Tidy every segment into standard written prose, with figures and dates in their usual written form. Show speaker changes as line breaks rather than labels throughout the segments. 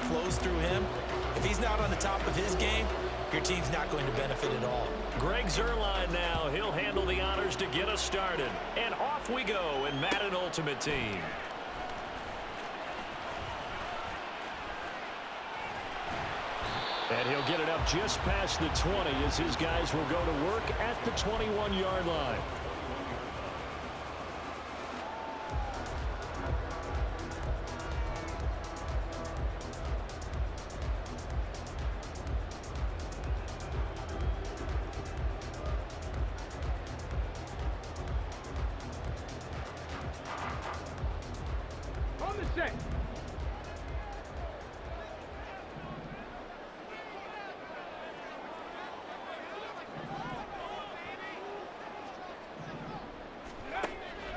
flows through him. If he's not on the top of his game, your team's not going to benefit at all.
Greg Zuerlein now. He'll handle the honors to get us started. And off we go in Madden Ultimate Team. And he'll get it up just past the 20 as his guys will go to work at the 21-yard line.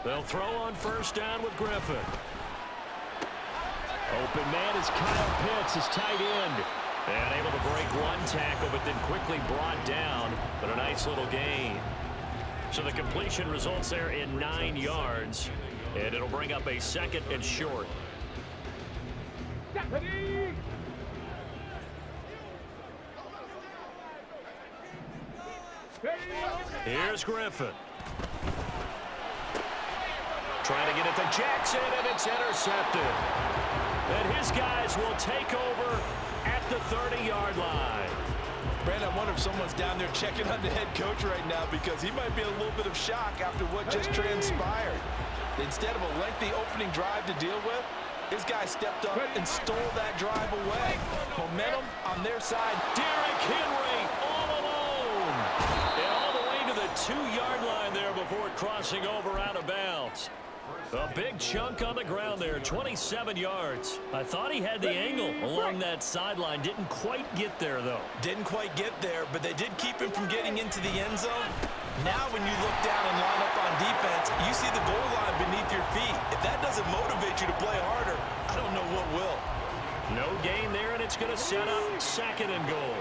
They'll throw on first down with Griffin. Open man is Kyle Pitts, his tight end. And able to break one tackle, but then quickly brought down. But a nice little gain. So the completion results there in 9 yards. And it'll bring up a 2nd and short. Here's Griffin. Trying to get it to Jackson, and it's intercepted. And his guys will take over at the 30-yard line.
Brandon, I wonder if someone's down there checking on the head coach right now because he might be in a little bit of shock after what just transpired. Instead of a lengthy opening drive to deal with, his guy stepped up and stole that drive away. Momentum on their side.
Derrick Henry all alone. And all the way to the 2-yard line there before crossing over out of bounds. A big chunk on the ground there, 27 yards. I thought he had the angle along that sideline. Didn't quite get there, though.
Didn't quite get there, but they did keep him from getting into the end zone. Now when you look down and line up on defense, you see the goal line beneath your feet. If that doesn't motivate you to play harder, I don't know what will.
No gain there, and it's going to set up 2nd and goal.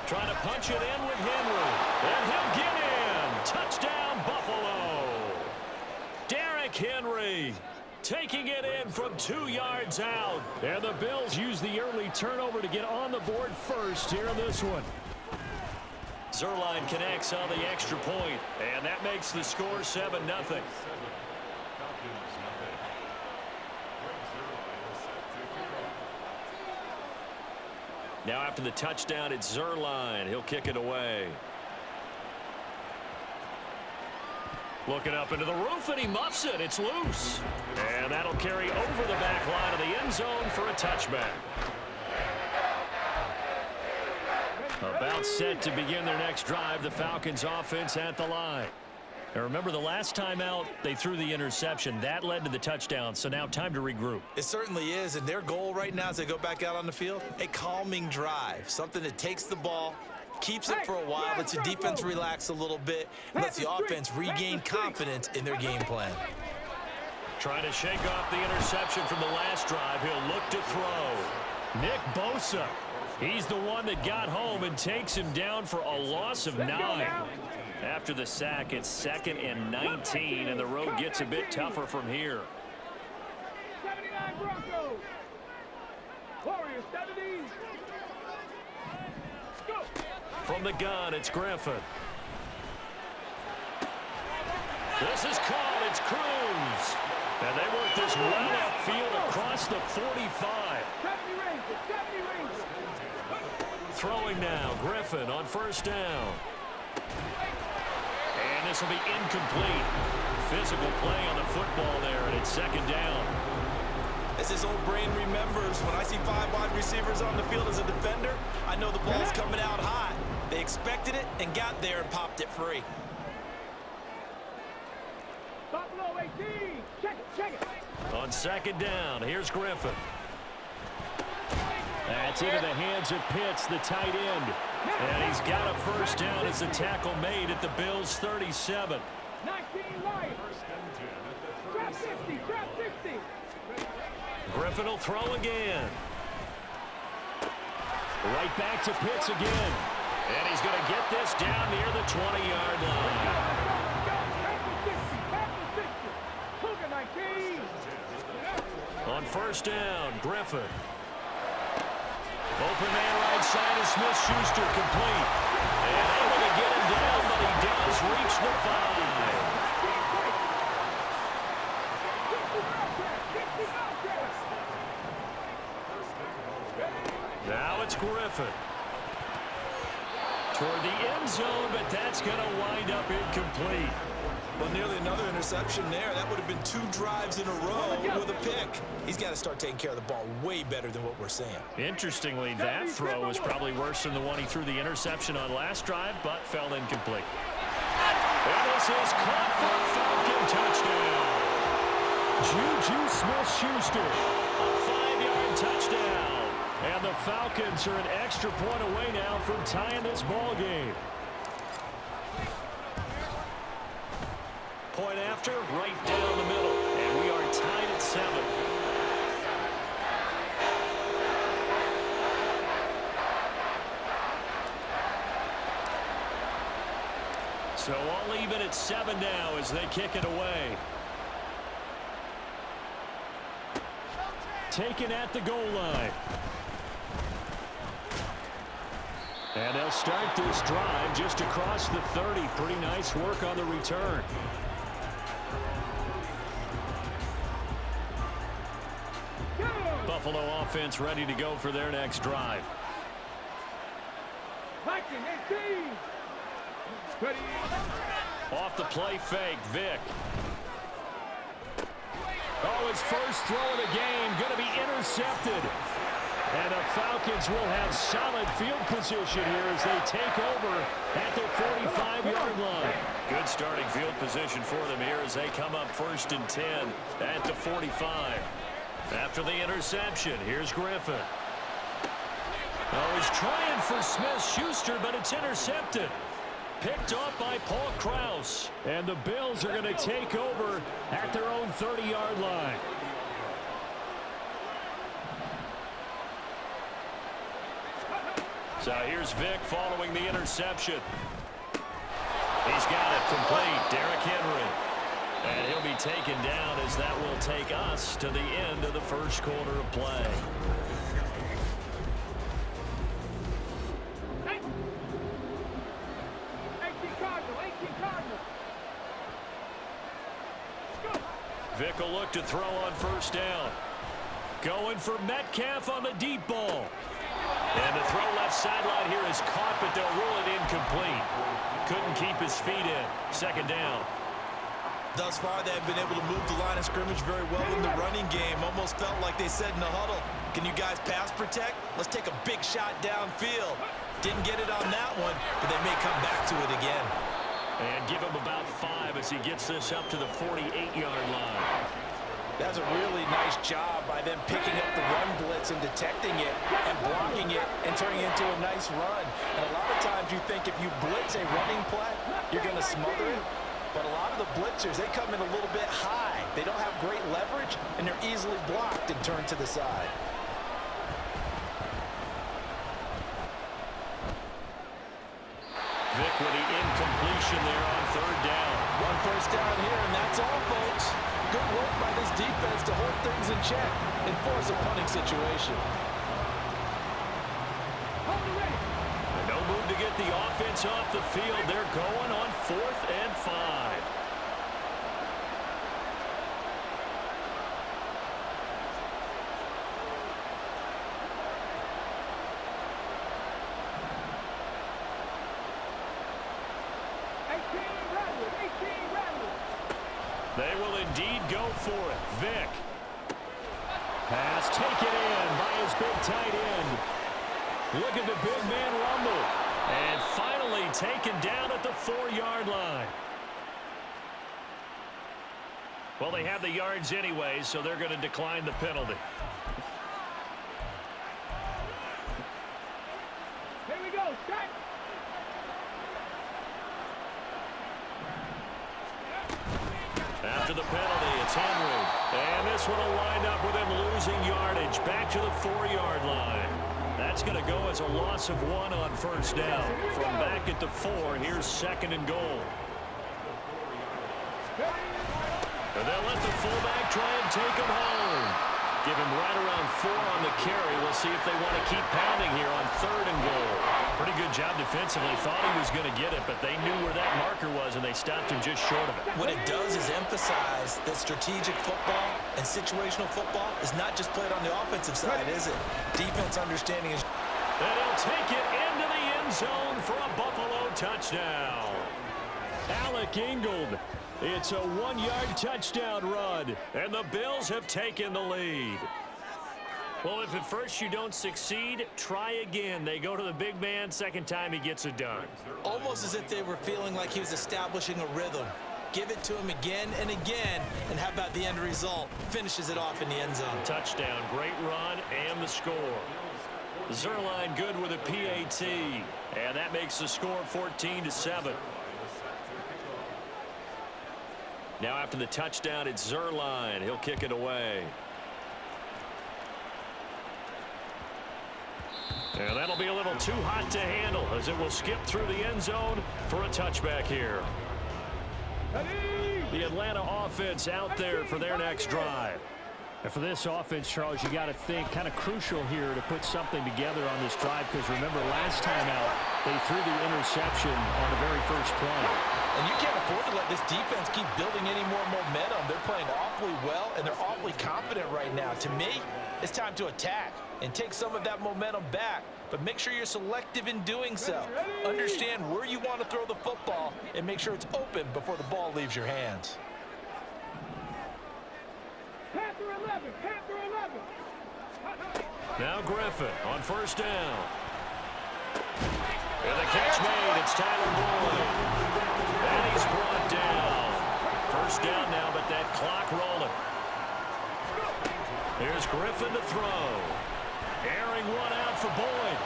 Trying to punch it in with Henry. And he'll get in. Touchdown, Buffalo. Derrick Henry taking it in from 2 yards out. And the Bills use the early turnover to get on the board first here in this one. Zuerlein connects on the extra point, and that makes the score 7-0. Now after the touchdown, it's Zuerlein. He'll kick it away. Looking up into the roof, and he muffs it. It's loose. And that'll carry over the back line of the end zone for a touchback. About set to begin their next drive, the Falcons offense at the line. Now remember, the last time out, they threw the interception. That led to the touchdown, so now time to regroup.
It certainly is, and their goal right now as they go back out on the field, a calming drive, something that takes the ball, keeps it for a while, lets the defense relax a little bit, and lets the offense regain confidence in their game plan.
Trying to shake off the interception from the last drive. He'll look to throw. Nick Bosa. He's the one that got home and takes him down for a loss of 9. After the sack, it's 2nd and 19, and the road gets a bit tougher from here.
79 Broncos. Warriors 70. Go.
From the gun, it's Griffin. This is caught. It's Cruz. And they work this well upfield across the 45.
70 Rangers.
Throwing now, Griffin on first down. And this will be incomplete. Physical play on the football there, and it's 2nd down.
As his old brain remembers, when I see 5 wide receivers on the field as a defender, I know the ball's coming out hot. They expected it and got there and popped it free.
Buffalo 18. Check it.
On 2nd down, here's Griffin. That's into the hands of Pitts, the tight end. And he's got a first down as the tackle made at the Bills' 37.
19 Lions. Trap 60.
Griffin will throw again. Right back to Pitts again. And he's going to get this down near the 20-yard line. first down. Griffin. Open man right side of Smith-Schuster, complete. And able to get him down, but he does reach the 5. Now it's Griffin. Toward the end zone, but that's going to wind up incomplete.
Well, nearly another interception there. That would have been 2 drives in a row with a pick. He's got to start taking care of the ball way better than what we're seeing.
Interestingly, that throw was probably worse than the one he threw the interception on last drive, but fell incomplete. And this is caught for a Falcon touchdown. Juju Smith-Schuster, a 5-yard touchdown. And the Falcons are an extra point away now from tying this ball game. Point after, right down the middle. And we are tied at 7. So all even at 7 now as they kick it away. Taken at the goal line. And they'll start this drive just across the 30. Pretty nice work on the return. Buffalo offense ready to go for their next drive. Off the play fake, Vick. Oh, his first throw of the game going to be intercepted. And the Falcons will have solid field position here as they take over at their 45-yard line. Good starting field position for them here as they come up 1st and 10 at the 45. After the interception, here's Griffin. Oh, he's trying for Smith-Schuster, but it's intercepted. Picked off by Paul Krause. And the Bills are going to take over at their own 30-yard line. So here's Vick following the interception. He's got it complete. Derrick Henry. And he'll be taken down as that will take us to the end of the first quarter of play. Vick will look to throw on first down. Going for Metcalf on the deep ball. And the throw left sideline here is caught, but they'll rule it incomplete. Couldn't keep his feet in. Second down.
Thus far, they've been able to move the line of scrimmage very well in the running game. Almost felt like they said in the huddle, can you guys pass protect? Let's take a big shot downfield. Didn't get it on that one, but they may come back to it again.
And give him about 5 as he gets this up to the 48-yard line.
That's a really nice job by them picking up the run blitz and detecting it and blocking it and turning it into a nice run. And a lot of times you think if you blitz a running play, you're going to smother it. But a lot of the blitzers, they come in a little bit high. They don't have great leverage, and they're easily blocked and turned to the side.
Vick with the incompletion there on 3rd down.
1 first down here, and that's all, folks. Good work by this defense to hold things in check and force a punting situation.
And no move to get the offense off the field. They're going on 4th and 5. They will indeed go for it. Vick. Pass taken in by his big tight end. Look at the big man rumble. And finally taken down at the 4-yard line. Well, they have the yards anyway, so they're going to decline the penalty.
Here we go. Set.
After the penalty, it's Henry. And this one will wind up with him losing yardage back to the 4-yard line. That's going to go as a loss of 1 on first down. From back at the 4, here's 2nd and goal. And they'll let the fullback try and take him home. Give him right around 4 on the carry. We'll see if they want to keep pounding here on 3rd and goal. Pretty good job defensively. Thought he was going to get it, but they knew where that marker was, and they stopped him just short of it.
What it does is emphasize that strategic football and situational football is not just played on the offensive side, is it? Defense understanding is...
And he'll take it into the end zone for a Buffalo touchdown. Alec Ingold. It's a 1-yard touchdown run, and the Bills have taken the lead. Well, if at first you don't succeed, try again. They go to the big man. Second time he gets it done.
Almost as if they were feeling like he was establishing a rhythm. Give it to him again and again, and how about the end result? Finishes it off in the end zone.
Touchdown, great run, and the score. Zerline good with a PAT, and that makes the score 14-7. Now after the touchdown, it's Zerline. He'll kick it away. And that'll be a little too hot to handle as it will skip through the end zone for a touchback here. The Atlanta offense out there for their next drive.
And for this offense, Charles, you got to think kind of crucial here to put something together on this drive, because remember last time out they threw the interception on the very first play.
And you can't afford to let this defense keep building any more momentum. They're playing awfully well, and they're awfully confident right now. To me, it's time to attack and take some of that momentum back, but make sure you're selective in doing so. Understand where you want to throw the football and make sure it's open before the ball leaves your hands.
Panther 11, Panther 11.
Now Griffin on first down. And the catch made. It's Tyler Boyd. And he's brought down. First down now, but that clock rolling. Here's Griffin to throw. Airing one out for Boyd.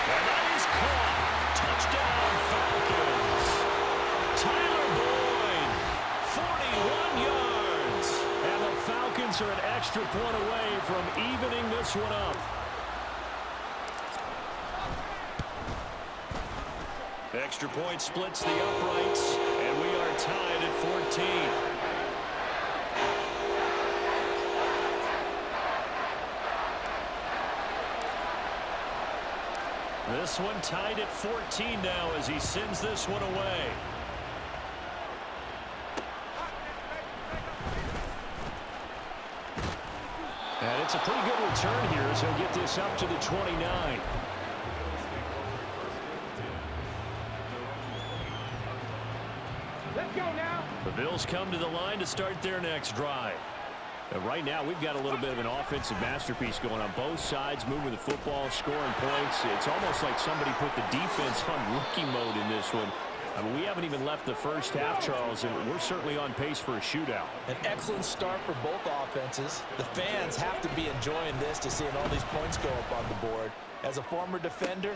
And that is caught. Touchdown Falcons. Tyler Boyd, 41 yards. And the Falcons are an extra point away from evening this one up. Extra point splits the uprights, and we are tied at 14. This one tied at 14 now as he sends this one away. And it's a pretty good return here as he'll get this up to the 29.
Let's go now.
The Bills come to the line to start their next drive. And right now, we've got a little bit of an offensive masterpiece going on both sides, moving the football, scoring points. It's almost like somebody put the defense on rookie mode in this one. I mean, we haven't even left the first half, Charles, and we're certainly on pace for a shootout.
An excellent start for both offenses. The fans have to be enjoying this to seeing all these points go up on the board. As a former defender,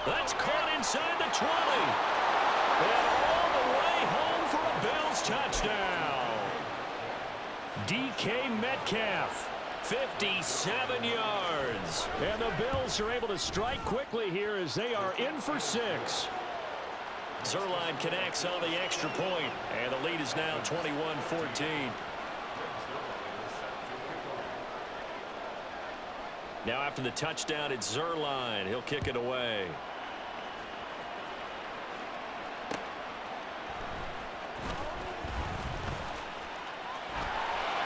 that's caught inside the 20. And all the way home for a Bills touchdown. DK Metcalf, 57 yards. And the Bills are able to strike quickly here as they are in for 6. Zerline connects on the extra point, and the lead is now 21-14. Now after the touchdown, it's Zerline. He'll kick it away.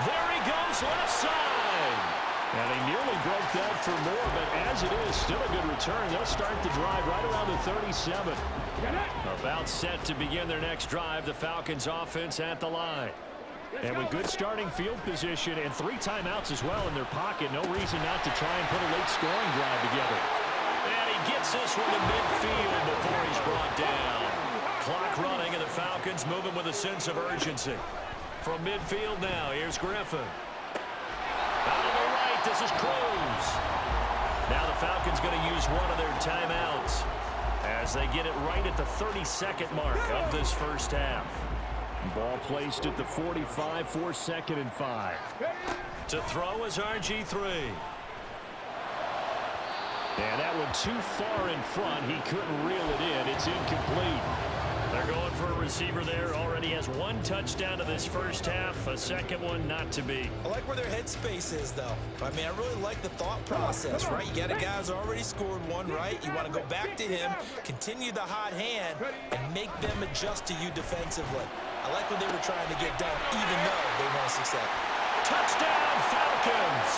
There he goes, left side. And he nearly broke that for more, but as it is, still a good return. They'll start the drive right around the 37. About set to begin their next drive, the Falcons offense at the line. And with good starting field position and 3 timeouts as well in their pocket, no reason not to try and put a late scoring drive together. And he gets this one to midfield before he's brought down. Clock running, and the Falcons moving with a sense of urgency. From midfield now, here's Griffin. Out of the right, this is Cruz. Now the Falcons going to use one of their timeouts as they get it right at the 32nd mark of this first half. Ball placed at the 45 for 2nd and 5. To throw is RG3. And that one too far in front. He couldn't reel it in. It's incomplete. They're going for a receiver there. Already has one touchdown to this first half. A second one not to be.
I like where their headspace is, though. I mean, I really like the thought process, right? You got a guy who's already scored one, right? You want to go back to him, continue the hot hand, and make them adjust to you defensively. I like what they were trying to get done, even though they weren't successful.
Touchdown, Falcons!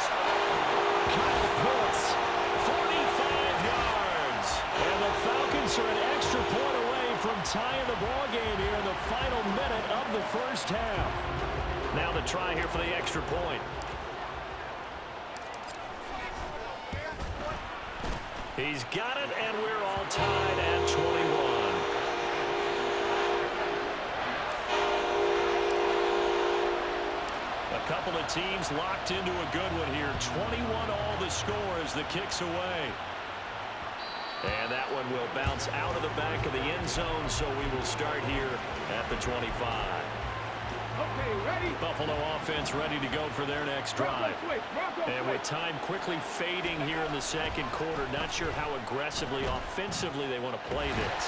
Kyle Pitts, 45 yards. And the Falcons are an extra point away from tying the ball game here in the final minute of the first half. Now the try here for the extra point. He's got it, and we're all tied at 21. A couple of teams locked into a good one here. 21 all the score as the kick's away. And that one will bounce out of the back of the end zone, so we will start here at the 25.
Okay, ready?
Buffalo offense ready to go for their next drive. And with time quickly fading here in the second quarter, not sure how aggressively, offensively they want to play this.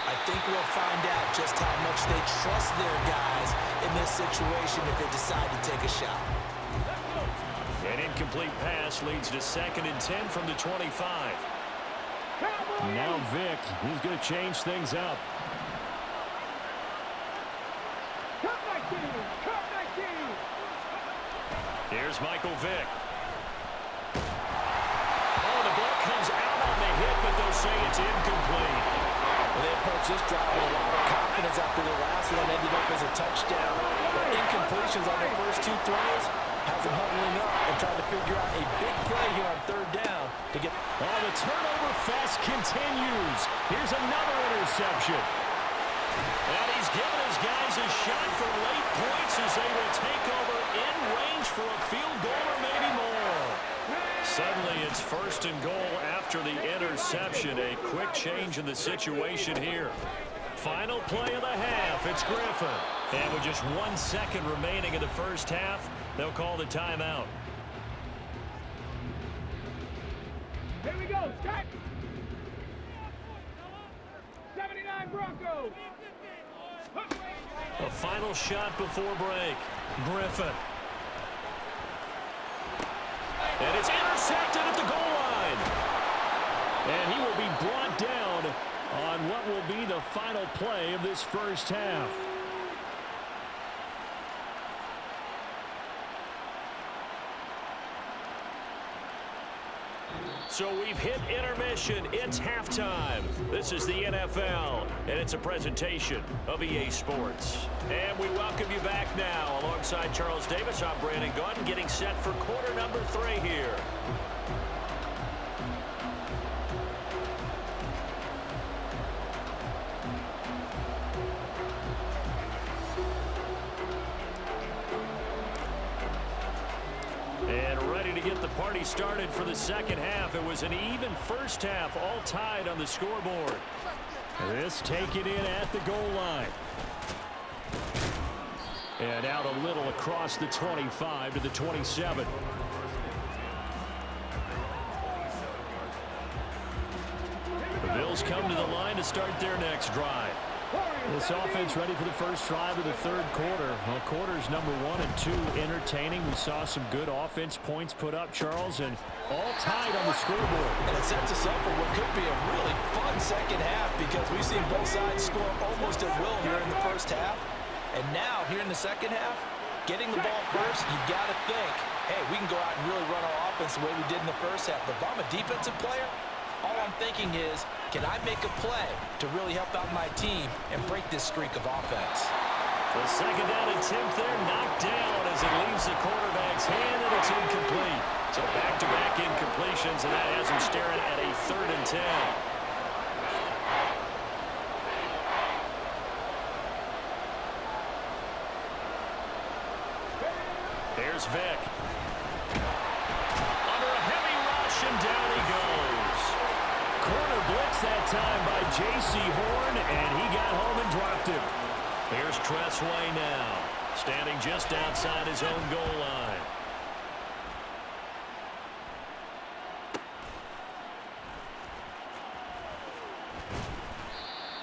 I think we'll find out just how much they trust their guys in this situation if they decide to take a shot.
An incomplete pass leads to 2nd and 10 from the 25.
Now Vic, he's going to change things up.
Here's Michael Vick. Oh, the ball comes out on the hit, but they'll say it's incomplete.
Well, they approach this drive with a lot of confidence after the last one ended up as a touchdown. But incompletions on their first two throws has them huddling up and trying to figure out a big play here on 3rd down to get.
Oh, the turnover fest continues. Here's another interception. And he's given his guys a shot for late points as they will take over in range for a field goal or maybe more. Suddenly it's 1st and goal after the interception. A quick change in the situation here. Final play of the half. It's Griffin. And with just 1 second remaining in the first half, they'll call the timeout.
Here we go, start. 79 Broncos.
A final shot before break. Griffin. And it's intercepted at the goal line. And he will be brought down on what will be the final play of this first half. So we've hit intermission. It's halftime. This is the NFL, and it's a presentation of EA Sports. And we welcome you back now. Alongside Charles Davis, I'm Brandon Gaudin, getting set for quarter number 3 here. And ready to get the party started for the second half. It was an even first half, all tied on the scoreboard. This taken in at the goal line. And out a little across the 25 to the 27. The Bills come to the line to start their next drive.
This offense ready for the first drive of the 3rd quarter. Well, quarters number 1 and 2 entertaining. We saw some good offense points put up, Charles, and all tied on the scoreboard.
And it sets us up for what could be a really fun second half because we've seen both sides score almost at will here in the first half. And now, here in the second half, getting the ball first, you've got to think, hey, we can go out and really run our offense the way we did in the first half. But if I'm a defensive player, all I'm thinking is, can I make a play to really help out my team and break this streak of offense?
The second down attempt there knocked down as it leaves the quarterback's hand, and it's incomplete. So back-to-back incompletions, and that has him staring at a 3rd and 10. Here's Vick. Under a heavy rush, and down he goes. Corner blitz that time by J.C. Horn, and he got home and dropped him. Here's Tressway now, standing just outside his own goal line.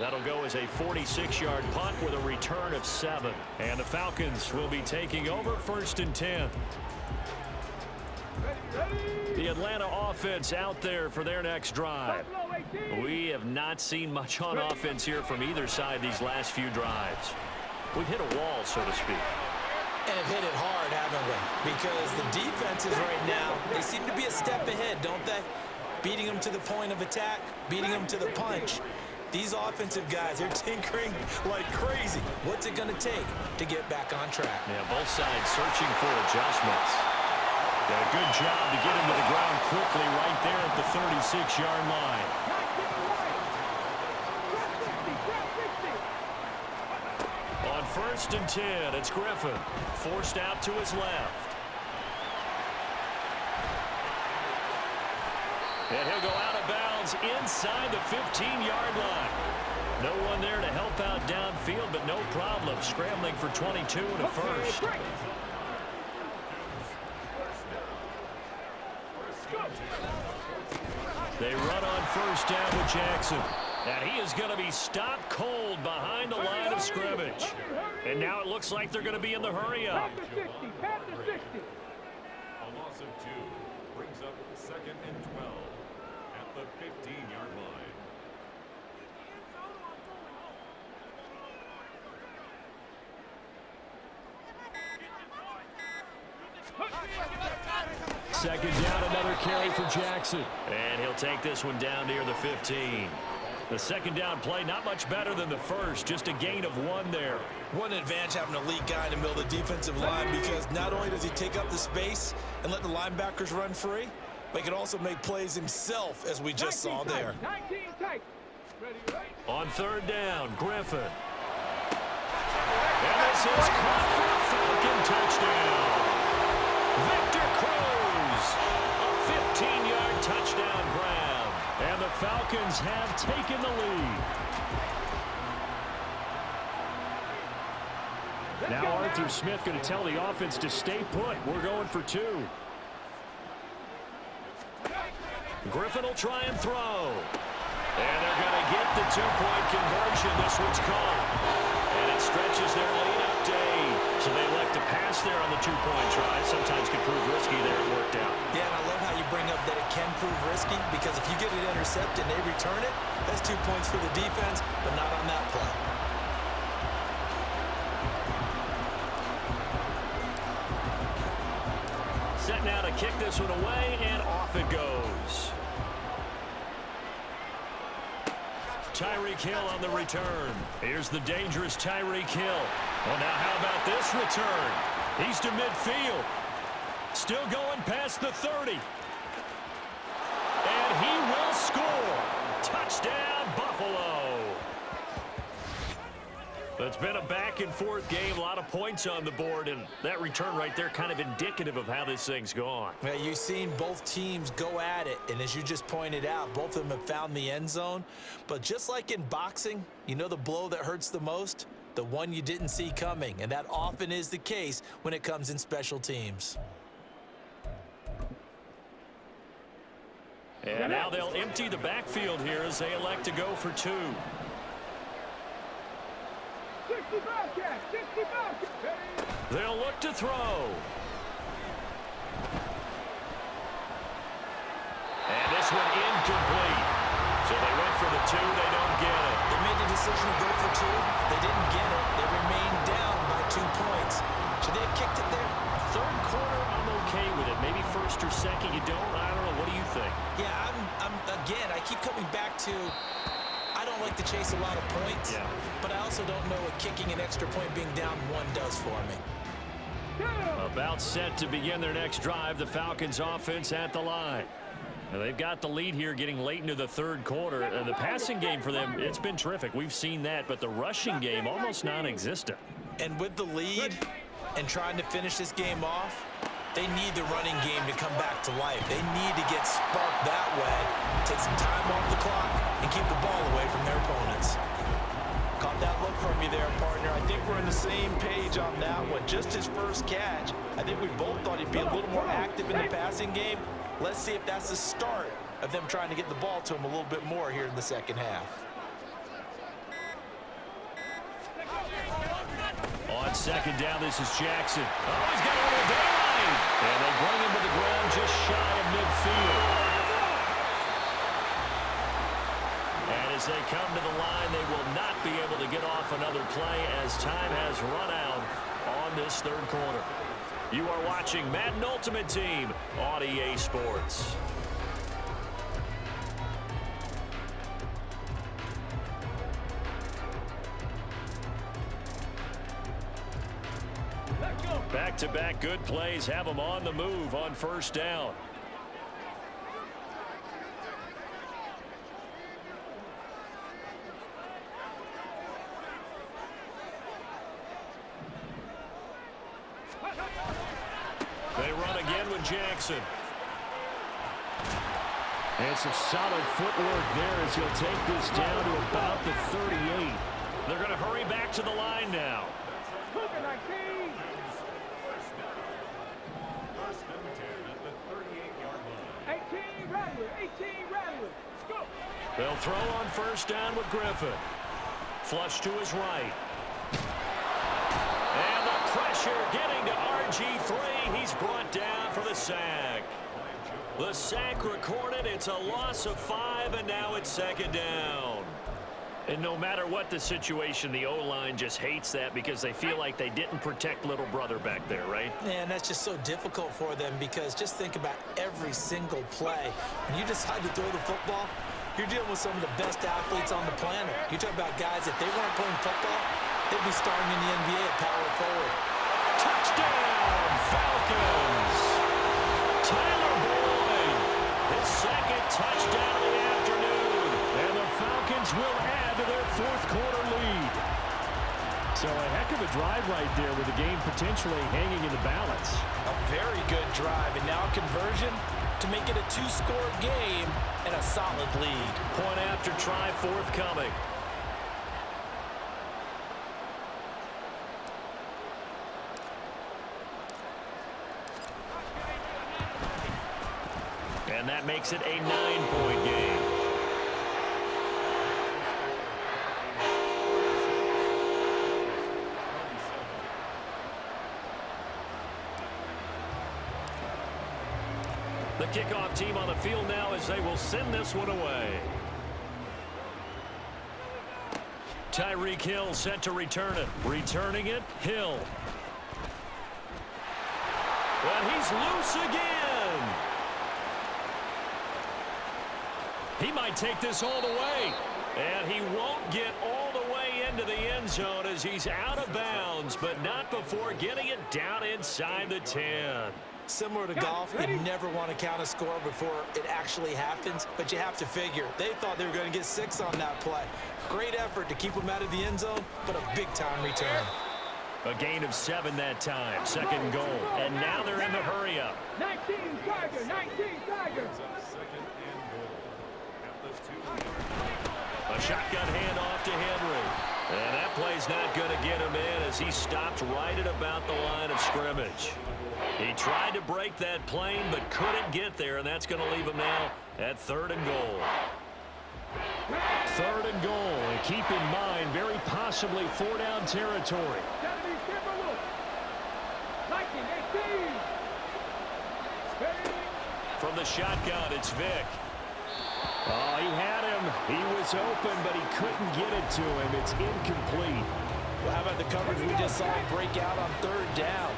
That'll go as a 46-yard punt with a return of 7. And the Falcons will be taking over 1st and 10. The Atlanta offense out there for their next drive. We have not seen much on offense here from either side these last few drives. We've hit a wall, so to speak.
And have hit it hard, haven't we? Because the defenses right now, they seem to be a step ahead, don't they? Beating them to the point of attack, beating them to the punch. These offensive guys are tinkering like crazy. What's it going to take to get back on track?
Yeah, both sides searching for adjustments. Did a good job to get him to the ground quickly right there at the 36-yard line. On 1st and 10, it's Griffin. Forced out to his left. And he'll go out of bounds inside the 15-yard line. No one there to help out downfield, but no problem. Scrambling for 22 and a first. They run on 1st down with Jackson. And he is going to be stopped cold behind the line of scrimmage. And now it looks like they're going to be in the hurry-up.
Pass the 60. Pass the 60.
A loss of 2 brings up 2nd and 12 at the 15-yard line.
Second down, another carry for Jackson. And he'll take this one down near the 15. The second down play not much better than the first, just a gain of 1 there.
What an advantage having an elite guy in the middle of the defensive line, because not only does he take up the space and let the linebackers run free, but he can also make plays himself, as we just saw there.
19 tight. Ready.
On 3rd down, Griffin. And this is caught for a Falcon touchdown. Victor Cruz, a 15-yard touchdown grab. And the Falcons have taken the lead. Now Arthur Smith going to tell the offense to stay put. We're going for 2. Griffin will try and throw. And they're going to get the 2-point conversion. This one's caught. And it stretches their lead up to 8. So they elect to pass there on the 2-point try. Sometimes can prove risky there. It worked out.
Yeah, and I love how you bring up that it can prove risky, because if you get it intercepted and they return it, that's 2 points for the defense, but not on that play.
Set now to kick this one away, and off it goes. Tyreek Hill on the return. Here's the dangerous Tyreek Hill. Well, now how about this return? He's to midfield. Still going past the 30. And he will score. Touchdown, Buffalo. It's been a back-and-forth game, a lot of points on the board, and that return right there kind of indicative of how this thing's gone.
Yeah, you've seen both teams go at it, and as you just pointed out, both of them have found the end zone. But just like in boxing, you know the blow that hurts the most? The one you didn't see coming, and that often is the case when it comes in special teams.
And now they'll empty the backfield here as they elect to go for 2.
65 catch. 65.
They'll look to throw. And this one incomplete. So they went for the 2. They don't get it.
They made the decision to go for 2. They didn't get it. They remained down by 2 points. Should they have kicked it there?
Third quarter, I'm okay with it. Maybe first or second, you don't. I don't know. What do you think?
Yeah, again, I keep coming back to, I don't like to chase a lot of points, but I also don't know what kicking an extra point being down 1 does for me.
About set to begin their next drive, the Falcons offense at the line. Now they've got the lead here getting late into the third quarter. The passing game for them, it's been terrific. We've seen that, but the rushing game almost non-existent.
And with the lead and trying to finish this game off, they need the running game to come back to life. They need to get sparked that way, take some time off the clock, and keep the ball away from their opponents. Caught that look from you there, partner. I think we're on the same page on that one. Just his first catch, I think we both thought he'd be a little more active in the passing game. Let's see if that's the start of them trying to get the ball to him a little bit more here in the second half.
On second down, this is Jackson. Oh, he's got a little daylight. And they bring him to the ground just shy of midfield. And as they come to the line, they will not be able to get off another play as time has run out on this third quarter. You are watching Madden Ultimate Team on EA Sports. Back-to-back good plays have them on the move on first down. They run again with Jackson.
And some solid footwork there as he'll take this down to about the 38.
They're going to hurry back to the line now.
Look at 19.
First and 10 at the 38-yard line.
18 Rattler. 18 Rattler. Go.
They'll throw on first down with Griffin. Flush to his right. And the pressure getting to RG3. He's brought down for the sack. The sack recorded. It's a loss of 5, and now it's second down. And no matter what the situation, the O-line just hates that because they feel like they didn't protect little brother back there, right?
And that's just so difficult for them because just think about every single play. When you decide to throw the football, you're dealing with some of the best athletes on the planet. You talk about guys, if they weren't playing football, they'd be starting in the NBA at power forward.
Touchdown, Falcons! Tyler Boyd, his second touchdown of the afternoon.
And the Falcons will add to their fourth quarter lead. So a heck of a drive right there with the game potentially hanging in the balance.
A very good drive, and now a conversion to make it a 2-score game and a solid lead.
Point after try forthcoming. And that makes it a 9-point game. The kickoff team on the field now as they will send this one away. Tyreek Hill set to return it. Returning it, Hill. Well, he's loose again. He might take this all the way. And he won't get all the way into the end zone as he's out of bounds, but not before getting it down inside the 10.
Similar to golf, you never want to count a score before it actually happens, but you have to figure. They thought they were going to get 6 on that play. Great effort to keep them out of the end zone, but a big-time return.
A gain of 7 that time, second goal. And now they're in the hurry-up.
19 Tiger. 19 Tiger.
Second and goal at the 2-yard line.
A shotgun handoff to Henry. And that play's not going to get him in as he stopped right at about the line of scrimmage. He tried to break that plane but couldn't get there, and that's going to leave him now at 3rd and goal.
3rd and goal, and keep in mind, very possibly 4-down territory.
19-18.
From the shotgun, it's Vick.
Oh, he had him. He was open, but he couldn't get it to him. It's incomplete.
Well, how about the coverage we just saw break out on 3rd down?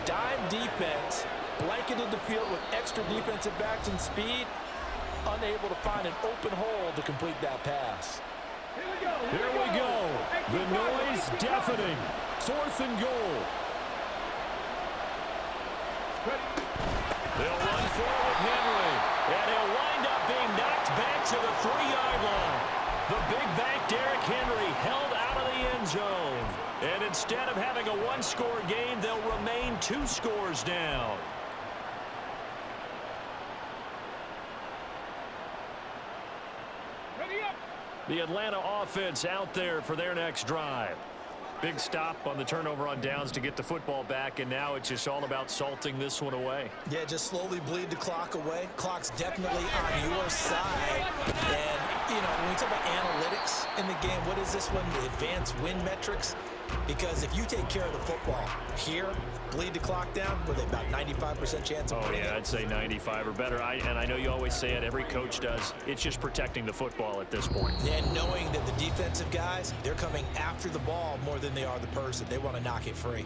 Dime defense, blanketed the field with extra defensive backs and speed, unable to find an open hole to complete that pass.
Here we go. The noise deafening. 4th and goal.
They'll run forward Henry, and he'll wind up being knocked back to the 3-yard line. The big back Derrick Henry held out of the end zone. And instead of having a 1-score game, they'll remain 2 scores down. The Atlanta offense out there for their next drive. Big stop on the turnover on downs to get the football back, and now it's just all about salting this one away.
Yeah, just slowly bleed the clock away. Clock's definitely on your side. And, you know, when we talk about analytics in the game, what is this one? The advanced win metrics.
Because if you take care of the football here, bleed the clock down with about 95% chance of winning.
Oh, yeah, I'd say 95 or better. And I know you always say it, every coach does. It's just protecting the football at this point.
And knowing that the defensive guys, they're coming after the ball more than they are the person. They want to knock it free.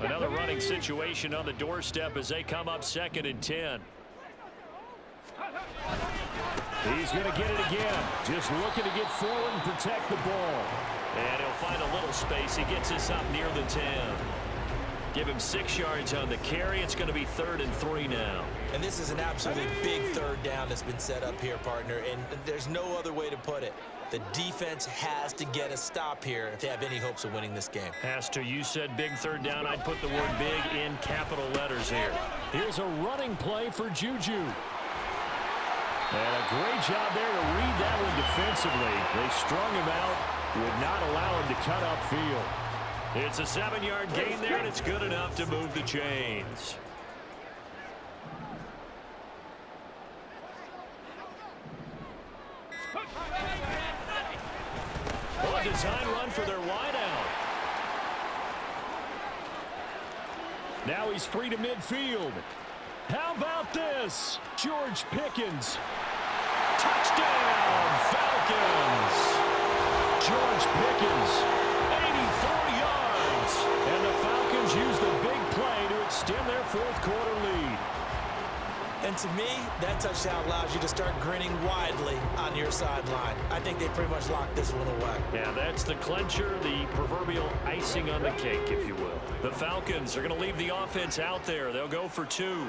Another running situation on the doorstep as they come up 2nd and 10.
He's going to get it again. Just looking to get forward and protect the ball.
And he'll find a little space. He gets us up near the 10. Give him 6 yards on the carry. It's going to be 3rd and 3 now.
And this is an absolutely big third down that's been set up here, partner. And there's no other way to put it. The defense has to get a stop here if they have any hopes of winning this game.
Has to. You said big third down. I'd put the word big in capital letters here.
Here's a running play for Juju. And a great job there to read that one defensively. They strung him out, would not allow him to cut upfield.
It's a 7-yard gain there, and it's good enough to move the chains. Oh, a design run for their wideout.
Now he's free to midfield. How about this? George Pickens.
Touchdown, Falcons.
George Pickens, 84 yards. And the Falcons use the big play to extend their 4th quarter lead.
And to me, that touchdown allows you to start grinning widely on your sideline. I think they pretty much locked this one away.
Yeah, that's the clincher, the proverbial icing on the cake, if you will. The Falcons are going to leave the offense out there. They'll go for 2.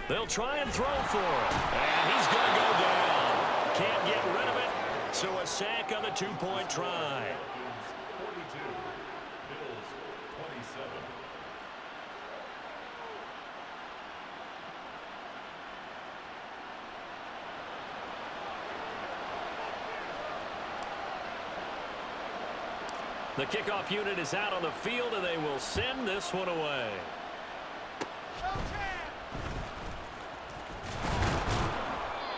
They'll try and throw for him. And he's going to go down. Can't get rid of it. So a sack on the 2-point try.
42. Bills 27.
The kickoff unit is out on the field, and they will send this one away.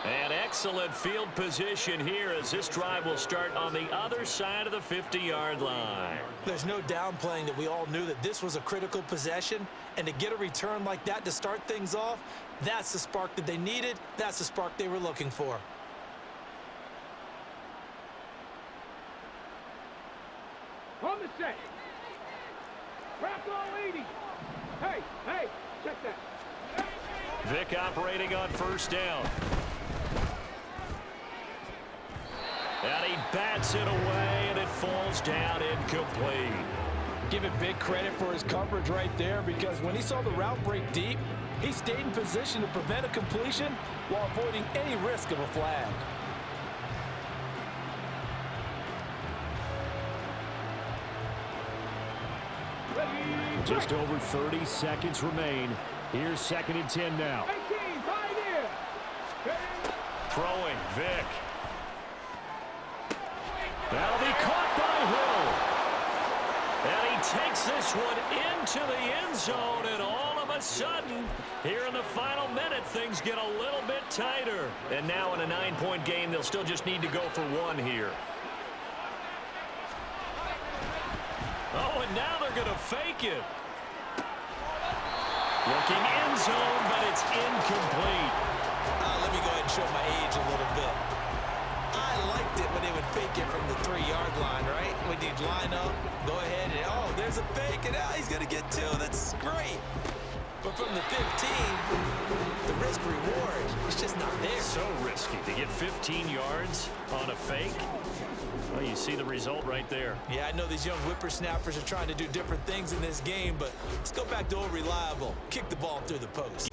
And excellent field position here as this drive will start on the other side of the 50-yard line.
There's no downplaying that we all knew that this was a critical possession, and to get a return like that to start things off, that's the spark that they needed. That's the spark they were looking for.
On the set. Wrap all 80. Hey, check that.
Vic operating on 1st down. And he bats it away, and it falls down incomplete.
Give it big credit for his coverage right there, because when he saw the route break deep, he stayed in position to prevent a completion while avoiding any risk of a flag.
Just over 30 seconds remain. Here's 2nd and 10 now.
18, pioneer.
Throwing, Vic.
That'll be caught by Hill.
And he takes this one into the end zone, and all of a sudden, here in the final minute, things get a little bit tighter. And now in a 9-point game, they'll still just need to go for 1 here. Oh, and now they're going to fake it. Looking end zone, but it's incomplete.
Let me go ahead and show my age a little bit. I liked it when they would fake it from the 3-yard line, right? When you'd line up, go ahead, and oh, there's a fake, and he's going to get 2. That's great. But from the 15, the risk-reward is just not there.
So risky to get 15 yards on a fake. Well, you see the result right there.
Yeah, I know these young whippersnappers are trying to do different things in this game, but let's go back to old reliable. Kick the ball through the post.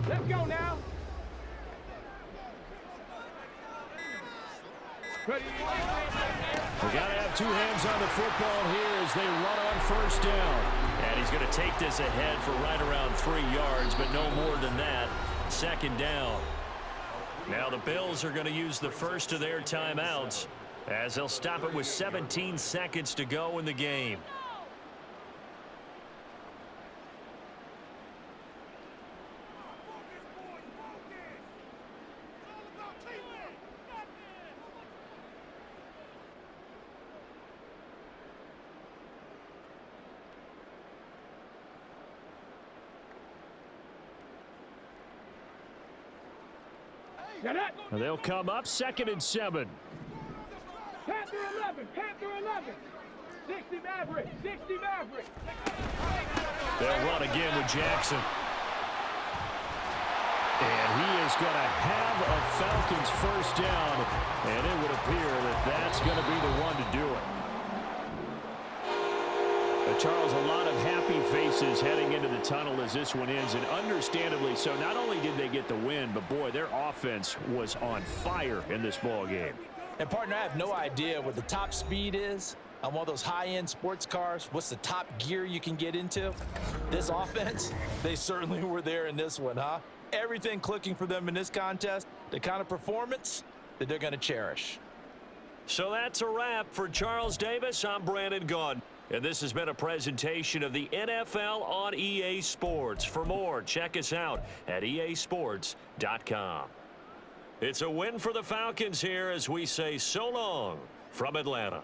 Let's go now. Ready.
We got to have 2 hands on the football here as they run on 1st down.
And he's going to take this ahead for right around 3 yards, but no more than that. 2nd down. Now the Bills are going to use the first of their timeouts as they'll stop it with 17 seconds to go in the game.
Now that.
They'll come up 2nd and 7.
Panther 11. Panther 11. 60 Maverick. 60 Maverick.
They'll run again with Jackson.
And he is going to have a Falcons first down, and it would appear that that's going to be the one to do it. Charles, a lot of happy faces heading into the tunnel as this one ends, and understandably so. Not only did they get the win, but boy, their offense was on fire in this ball game.
And partner, I have no idea what the top speed is on one of those high-end sports cars. What's the top gear you can get into? This offense, they certainly were there in this one, huh? Everything clicking for them in this contest, the kind of performance that they're going to cherish.
So that's a wrap for Charles Davis. I'm Brandon Gaudin. And this has been a presentation of the NFL on EA Sports. For more, check us out at easports.com. It's a win for the Falcons here as we say so long from Atlanta.